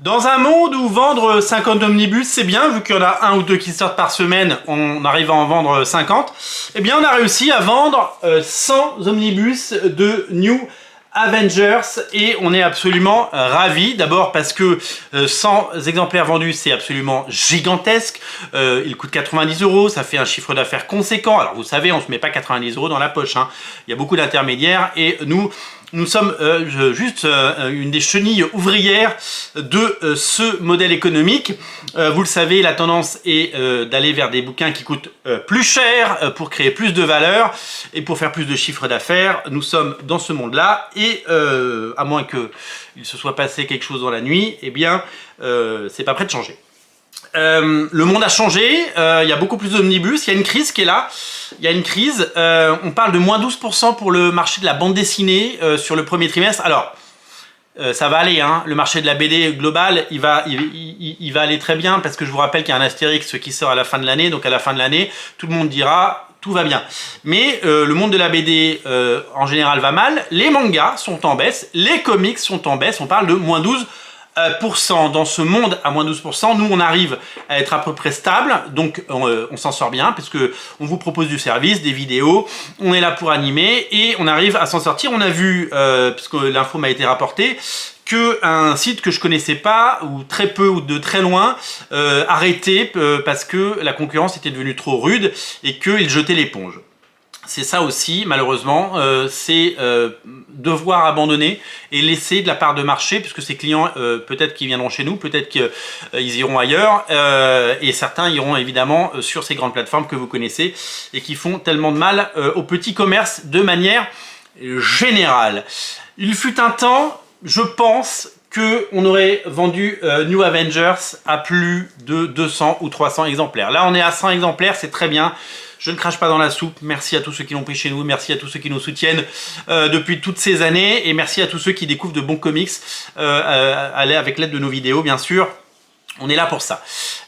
Dans un monde où vendre 50 omnibus, c'est bien, vu qu'il y en a un ou deux qui sortent par semaine, on arrive à en vendre 50, eh bien on a réussi à vendre 100 omnibus de New Avengers et on est absolument ravis. D'abord parce que 100 exemplaires vendus, c'est absolument gigantesque. Il coûte 90 €, ça fait un chiffre d'affaires conséquent. Alors vous savez, on se met pas 90 € dans la poche, hein. Il y a beaucoup d'intermédiaires et nous sommes juste une des chenilles ouvrières de ce modèle économique. Vous le savez, la tendance est d'aller vers des bouquins qui coûtent plus cher pour créer plus de valeur et pour faire plus de chiffre d'affaires. Nous sommes dans ce monde-là et à moins qu'il se soit passé quelque chose dans la nuit, eh bien, c'est pas prêt de changer. Le monde a changé, il y a beaucoup plus d'omnibus, il y a une crise qui est là, il y a une crise, on parle de moins 12% pour le marché de la bande dessinée sur le premier trimestre. Alors, ça va aller, hein. Le marché de la BD global, il va aller très bien parce que je vous rappelle qu'il y a un Astérix qui sort à la fin de l'année, donc à la fin de l'année, tout le monde dira tout va bien. Mais le monde de la BD en général va mal, les mangas sont en baisse, les comics sont en baisse, on parle de moins 12%. Dans ce monde à moins 12%, nous on arrive à être à peu près stable, donc on s'en sort bien parce que on vous propose du service, des vidéos, on est là pour animer et on arrive à s'en sortir. On a vu, puisque l'info m'a été rapportée, qu'un site que je connaissais pas ou très peu ou de très loin arrêté parce que la concurrence était devenue trop rude et qu'il jetait l'éponge. C'est ça aussi, malheureusement, c'est devoir abandonner et laisser de la part de marché, puisque ces clients, peut-être qu'ils viendront chez nous, peut-être qu'ils iront ailleurs, et certains iront évidemment sur ces grandes plateformes que vous connaissez et qui font tellement de mal au petit commerce de manière générale. Il fut un temps, je pense, qu'on aurait vendu New Avengers à plus de 200 ou 300 exemplaires. Là, on est à 100 exemplaires, c'est très bien. Je ne crache pas dans la soupe. Merci à tous ceux qui l'ont pris chez nous. Merci à tous ceux qui nous soutiennent depuis toutes ces années. Et merci à tous ceux qui découvrent de bons comics avec l'aide de nos vidéos, bien sûr. On est là pour ça.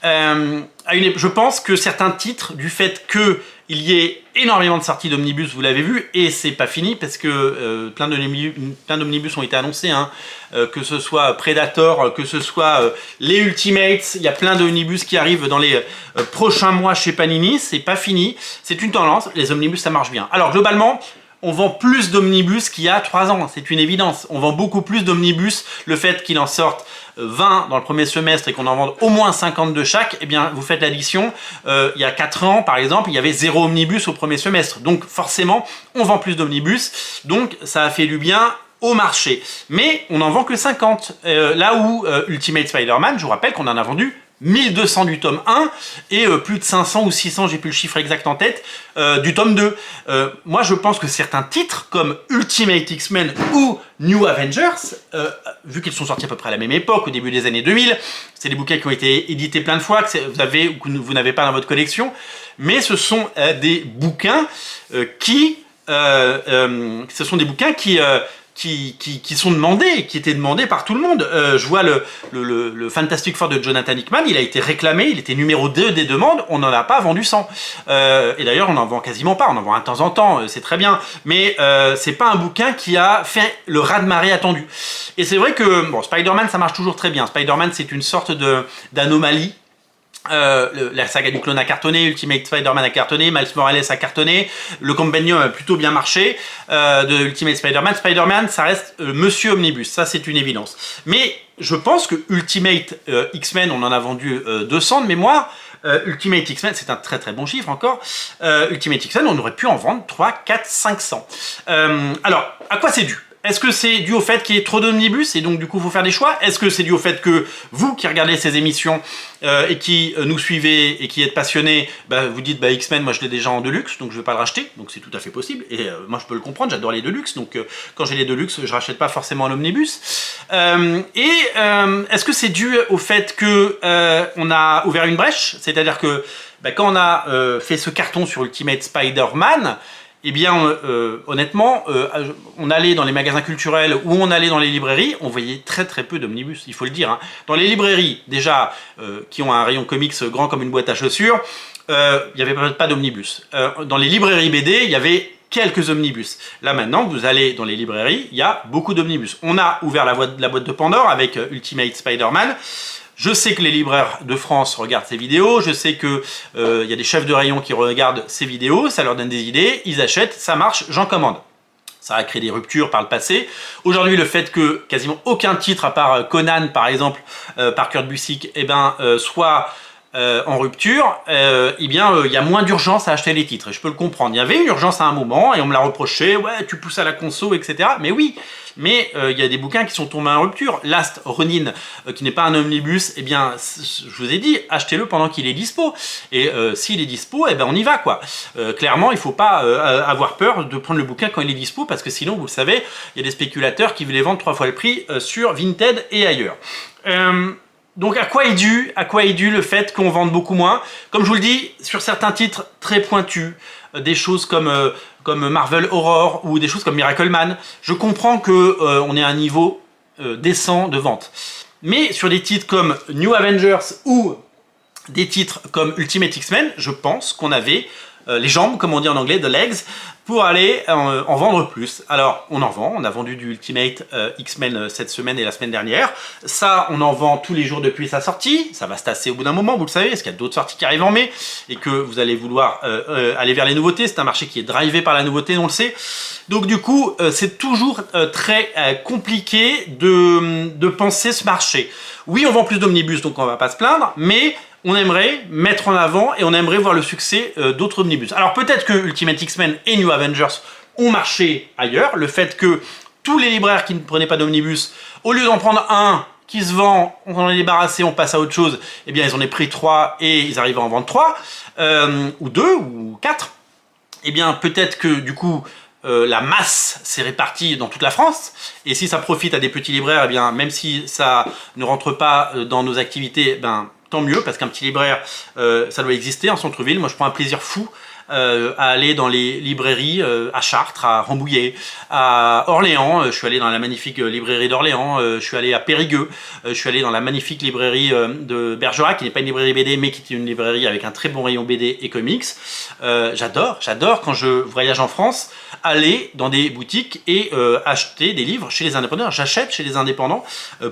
Je pense que certains titres, du fait qu'il y ait énormément de sorties d'omnibus, vous l'avez vu, et c'est pas fini parce que plein d'omnibus ont été annoncés, hein, que ce soit Predator, que ce soit les Ultimates, il y a plein d'omnibus qui arrivent dans les prochains mois chez Panini, c'est pas fini, c'est une tendance, les omnibus ça marche bien. Alors globalement, on vend plus d'omnibus qu'il y a 3 ans, c'est une évidence. On vend beaucoup plus d'omnibus. Le fait qu'il en sorte 20 dans le premier semestre et qu'on en vende au moins 50 de chaque, eh bien, vous faites l'addition. Il y a 4 ans, par exemple, il y avait 0 omnibus au premier semestre. Donc, forcément, on vend plus d'omnibus. Donc, ça a fait du bien au marché. Mais on n'en vend que 50. Là où Ultimate Spider-Man, je vous rappelle qu'on en a vendu 1200 du tome 1 et plus de 500 ou 600, j'ai plus le chiffre exact en tête, du tome 2. Moi, je pense que certains titres comme Ultimate X-Men ou New Avengers, vu qu'ils sont sortis à peu près à la même époque, au début des années 2000, c'est des bouquins qui ont été édités plein de fois, que vous avez ou que vous n'avez pas dans votre collection, mais ce sont des bouquins qui sont demandés, qui étaient demandés par tout le monde. Je vois le Fantastic Four de Jonathan Hickman, il a été réclamé, il était numéro 2 des demandes, on n'en a pas vendu 100. Et d'ailleurs, on n'en vend quasiment pas, on en vend un de temps en temps, c'est très bien. Mais c'est pas un bouquin qui a fait le raz-de-marée attendu. Et c'est vrai que, bon, Spider-Man, ça marche toujours très bien. Spider-Man, c'est une sorte d'anomalie. La saga du clone a cartonné, Ultimate Spider-Man a cartonné, Miles Morales a cartonné, le Compendium a plutôt bien marché de Ultimate Spider-Man. Spider-Man, ça reste Monsieur Omnibus, ça c'est une évidence. Mais je pense que Ultimate X-Men, on en a vendu 200 de mémoire. Ultimate X-Men, c'est un très très bon chiffre encore. Ultimate X-Men, on aurait pu en vendre 3, 4, 500. Alors, à quoi c'est dû ? Est-ce que c'est dû au fait qu'il y ait trop d'omnibus et donc du coup il faut faire des choix? Est-ce que c'est dû au fait que vous qui regardez ces émissions et qui nous suivez et qui êtes passionnés, vous dites X-Men, moi je l'ai déjà en Deluxe donc je ne vais pas le racheter, donc c'est tout à fait possible et moi je peux le comprendre, j'adore les Deluxe donc quand j'ai les Deluxe je rachète pas forcément un omnibus. Est-ce que c'est dû au fait que on a ouvert une brèche, c'est-à-dire que quand on a fait ce carton sur Ultimate Spider-Man, eh bien, honnêtement, on allait dans les magasins culturels ou on allait dans les librairies, on voyait très très peu d'omnibus, il faut le dire, hein. Dans les librairies, déjà, qui ont un rayon comics grand comme une boîte à chaussures, il n'y avait pas d'omnibus. Dans les librairies BD, il y avait quelques omnibus. Là maintenant, vous allez dans les librairies, il y a beaucoup d'omnibus. On a ouvert la boîte de Pandore avec Ultimate Spider-Man. Je sais que les libraires de France regardent ces vidéos, je sais que y a des chefs de rayon qui regardent ces vidéos, ça leur donne des idées, ils achètent, ça marche, j'en commande. Ça a créé des ruptures par le passé. Aujourd'hui, le fait que quasiment aucun titre, à part Conan par exemple, par Kurt Busiek, soit en rupture, il y a moins d'urgence à acheter les titres. Et je peux le comprendre. Il y avait une urgence à un moment et on me l'a reproché. Ouais, tu pousses à la conso, etc. Mais oui, mais il y a des bouquins qui sont tombés en rupture. Last Ronin, qui n'est pas un omnibus, je vous ai dit, achetez-le pendant qu'il est dispo. Et s'il est dispo, on y va, quoi. Clairement, il ne faut pas avoir peur de prendre le bouquin quand il est dispo, parce que sinon, vous le savez, il y a des spéculateurs qui veulent les vendre 3 fois le prix sur Vinted et ailleurs. Donc à quoi est dû le fait qu'on vende beaucoup moins? Comme je vous le dis, sur certains titres très pointus, des choses comme Marvel Horror ou des choses comme Miracle Man, je comprends qu'on est à un niveau décent de vente. Mais sur des titres comme New Avengers ou des titres comme Ultimate X-Men, je pense qu'on avait les jambes, comme on dit en anglais, the legs, pour aller en vendre plus. Alors, on en vend, on a vendu du Ultimate X-Men cette semaine et la semaine dernière. Ça, on en vend tous les jours depuis sa sortie. Ça va se tasser au bout d'un moment, vous le savez, parce qu'il y a d'autres sorties qui arrivent en mai, et que vous allez vouloir aller vers les nouveautés. C'est un marché qui est drivé par la nouveauté, on le sait. Donc du coup, c'est toujours très compliqué de penser ce marché. Oui, on vend plus d'omnibus, donc on va pas se plaindre, mais on aimerait mettre en avant et on aimerait voir le succès d'autres omnibus. Alors peut-être que Ultimate X-Men et New Avengers ont marché ailleurs. Le fait que tous les libraires qui ne prenaient pas d'omnibus, au lieu d'en prendre un qui se vend, on en est débarrassé, on passe à autre chose, eh bien ils en ont pris 3 et ils arrivent à en vendre 3, ou 2, ou 4. Eh bien peut-être que du coup, la masse s'est répartie dans toute la France, et si ça profite à des petits libraires, eh bien même si ça ne rentre pas dans nos activités, tant mieux, parce qu'un petit libraire, ça doit exister en centre-ville. Moi, je prends un plaisir fou à aller dans les librairies à Chartres, à Rambouillet, à Orléans. Je suis allé dans la magnifique librairie d'Orléans. Je suis allé à Périgueux. Je suis allé dans la magnifique librairie de Bergerac, qui n'est pas une librairie BD, mais qui est une librairie avec un très bon rayon BD et comics. J'adore quand je voyage en France, aller dans des boutiques et acheter des livres chez les indépendants. J'achète chez les indépendants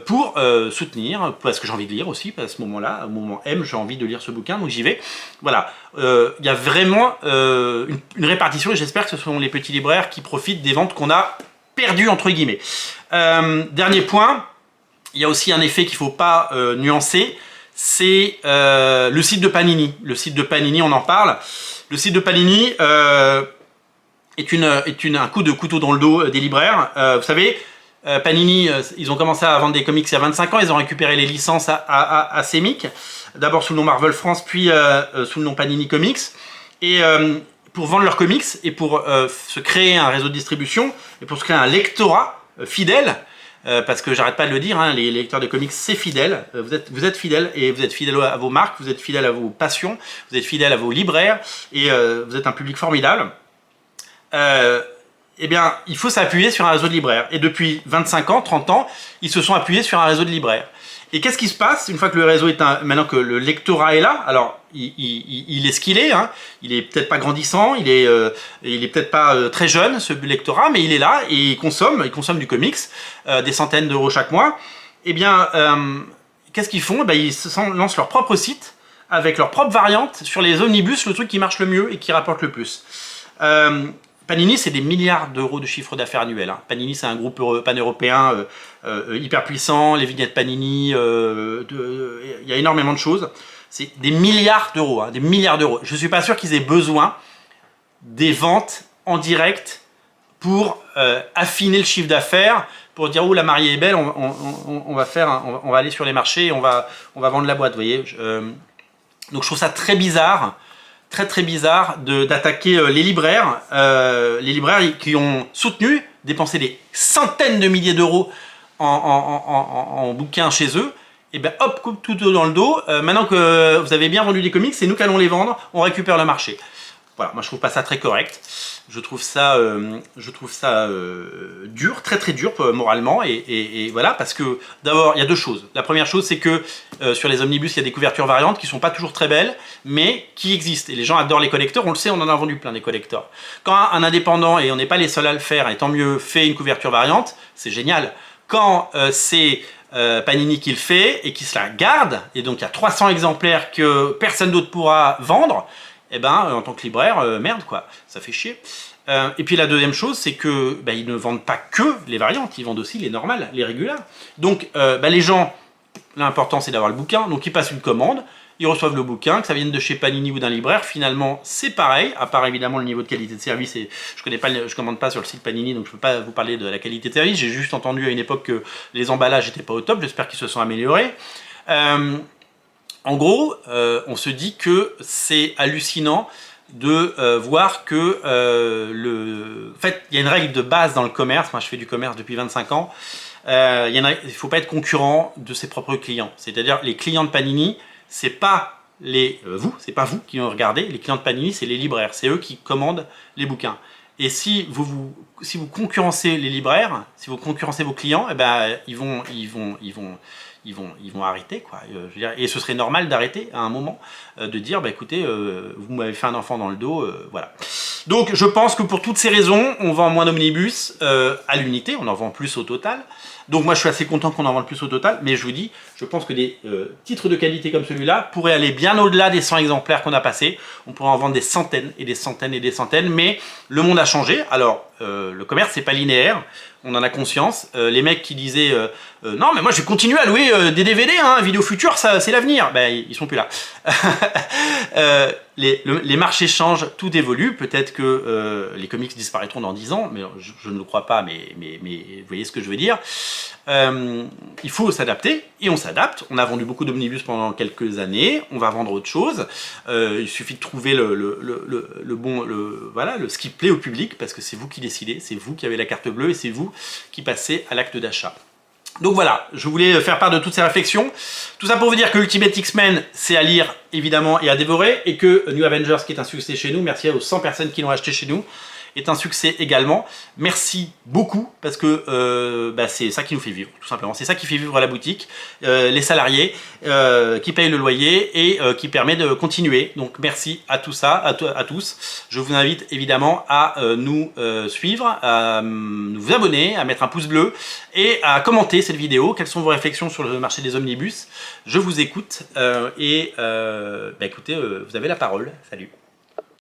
pour soutenir, parce que j'ai envie de lire aussi, à ce moment-là, au moment M, j'ai envie de lire ce bouquin, donc j'y vais. Voilà, il y a vraiment une répartition, et j'espère que ce sont les petits libraires qui profitent des ventes qu'on a perdues, entre guillemets. Dernier point, il y a aussi un effet qu'il ne faut pas nuancer, c'est le site de Panini. Le site de Panini, on en parle. Le site de Panini est un coup de couteau dans le dos des libraires. Vous savez, Panini, ils ont commencé à vendre des comics il y a 25 ans, ils ont récupéré les licences à CMYK, d'abord sous le nom Marvel France, puis sous le nom Panini Comics, et pour vendre leurs comics, et pour se créer un réseau de distribution, et pour se créer un lectorat fidèle, parce que j'arrête pas de le dire, hein, les lecteurs de comics c'est fidèle, vous êtes fidèles, et vous êtes fidèles à vos marques, vous êtes fidèles à vos passions, vous êtes fidèles à vos libraires, et vous êtes un public formidable. Eh bien, il faut s'appuyer sur un réseau de libraires. Et depuis 25 ans, 30 ans, ils se sont appuyés sur un réseau de libraires. Et qu'est-ce qui se passe une fois que le réseau est maintenant que le lectorat est là? Alors, il est ce qu'il est, hein. Il est peut-être pas grandissant, il est peut-être pas très jeune, ce lectorat, mais il est là et il consomme du comics, des centaines d'euros chaque mois. Eh bien, qu'est-ce qu'ils font? Ils lancent leur propre site avec leur propre variante sur les omnibus, le truc qui marche le mieux et qui rapporte le plus. Panini, c'est des milliards d'euros de chiffre d'affaires annuel. Hein. Panini, c'est un groupe pan-européen hyper puissant. Les vignettes Panini, il y a énormément de choses. C'est des milliards d'euros, hein, des milliards d'euros. Je ne suis pas sûr qu'ils aient besoin des ventes en direct pour affiner le chiffre d'affaires, pour dire « Oh, la mariée est belle, on va aller sur les marchés, on va vendre la boîte. » Vous voyez, donc je trouve ça très bizarre. Très bizarre d'attaquer les libraires qui ont soutenu, dépensé des centaines de milliers d'euros en bouquins chez eux, et bien hop, coupe tout dans le dos. Maintenant que vous avez bien vendu des comics, c'est nous qui allons les vendre, on récupère le marché. Voilà, moi je trouve pas ça très correct. Je trouve ça dur, très très dur moralement. Et voilà, parce que d'abord, il y a deux choses. La première chose, c'est que sur les omnibus, il y a des couvertures variantes qui sont pas toujours très belles, mais qui existent. Et les gens adorent les collectors, on le sait, on en a vendu plein des collectors. Quand un indépendant, et on n'est pas les seuls à le faire, et tant mieux, fait une couverture variante, c'est génial. Quand c'est Panini qui le fait et qui se la garde, et donc il y a 300 exemplaires que personne d'autre pourra vendre, eh ben, en tant que libraire, merde quoi, ça fait chier. Et puis la deuxième chose, c'est que ils ne vendent pas que les variantes, ils vendent aussi les normales, les régulières. Donc les gens, l'important c'est d'avoir le bouquin, donc ils passent une commande, ils reçoivent le bouquin, que ça vienne de chez Panini ou d'un libraire, finalement c'est pareil, à part évidemment le niveau de qualité de service, et je commande pas sur le site Panini, donc je peux pas vous parler de la qualité de service, j'ai juste entendu à une époque que les emballages n'étaient pas au top, j'espère qu'ils se sont améliorés. En gros, on se dit que c'est hallucinant de voir que en fait, il y a une règle de base dans le commerce. Moi, je fais du commerce depuis 25 ans. Il ne faut pas être concurrent de ses propres clients. C'est-à-dire, les clients de Panini, c'est pas c'est pas vous qui regardez. Les clients de Panini, c'est les libraires. C'est eux qui commandent les bouquins. Et si vous concurrencez les libraires, si vous concurrencez vos clients, ils vont arrêter quoi. Je veux dire, et ce serait normal d'arrêter à un moment, de dire écoutez, vous m'avez fait un enfant dans le dos, voilà. Donc je pense que pour toutes ces raisons, on vend moins d'omnibus à l'unité, on en vend plus au total. Donc moi je suis assez content qu'on en vende plus au total, mais je vous dis, je pense que des titres de qualité comme celui-là pourraient aller bien au-delà des 100 exemplaires qu'on a passés. On pourrait en vendre des centaines et des centaines et des centaines, mais le monde a changé. Alors le commerce c'est pas linéaire, on en a conscience. Les mecs qui disaient non mais moi je vais continuer à louer des DVD, hein, Vidéo Future c'est l'avenir, ils sont plus là. Les marchés changent, tout évolue, peut-être que les comics disparaîtront dans 10 ans, mais je ne le crois pas, mais vous voyez ce que je veux dire. Il faut s'adapter, et on s'adapte. On a vendu beaucoup d'omnibus pendant quelques années, on va vendre autre chose. Il suffit de trouver ce qui plaît au public, parce que c'est vous qui décidez, c'est vous qui avez la carte bleue, et c'est vous qui passez à l'acte d'achat. Donc voilà, je voulais faire part de toutes ces réflexions. Tout ça pour vous dire que Ultimate X-Men, c'est à lire évidemment et à dévorer, et que New Avengers, qui est un succès chez nous, merci aux 100 personnes qui l'ont acheté chez nous, est un succès également. Merci beaucoup, parce que c'est ça qui nous fait vivre, tout simplement. C'est ça qui fait vivre la boutique, les salariés qui payent le loyer et qui permet de continuer. Donc merci à tout ça, à tous. Je vous invite évidemment à nous suivre, à vous abonner, à mettre un pouce bleu et à commenter cette vidéo. Quelles sont vos réflexions sur le marché des omnibus? Je vous écoute écoutez, vous avez la parole. Salut.